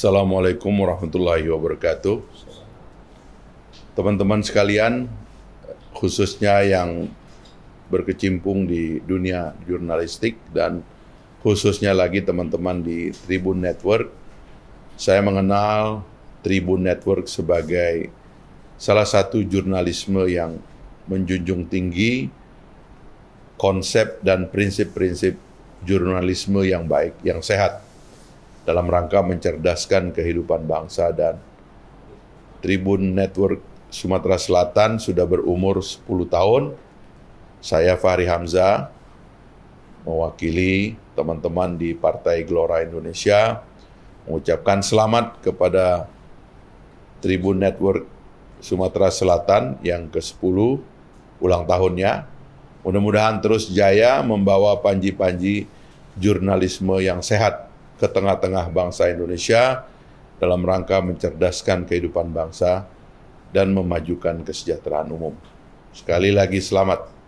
Assalamualaikum warahmatullahi wabarakatuh. Teman-teman sekalian, khususnya yang berkecimpung di dunia jurnalistik dan khususnya lagi teman-teman di Tribun Network, saya mengenal Tribun Network sebagai salah satu jurnalisme yang menjunjung tinggi konsep dan prinsip-prinsip jurnalisme yang baik, yang sehat, dalam rangka mencerdaskan kehidupan bangsa. Dan Tribun Network Sumatera Selatan sudah berumur 10 tahun. Saya Fahri Hamzah, mewakili teman-teman di Partai Gelora Indonesia, mengucapkan selamat kepada Tribun Network Sumatera Selatan yang ke-10 ulang tahunnya. Mudah-mudahan terus jaya membawa panji-panji jurnalisme yang sehat ke tengah-tengah bangsa Indonesia dalam rangka mencerdaskan kehidupan bangsa dan memajukan kesejahteraan umum. Sekali lagi selamat.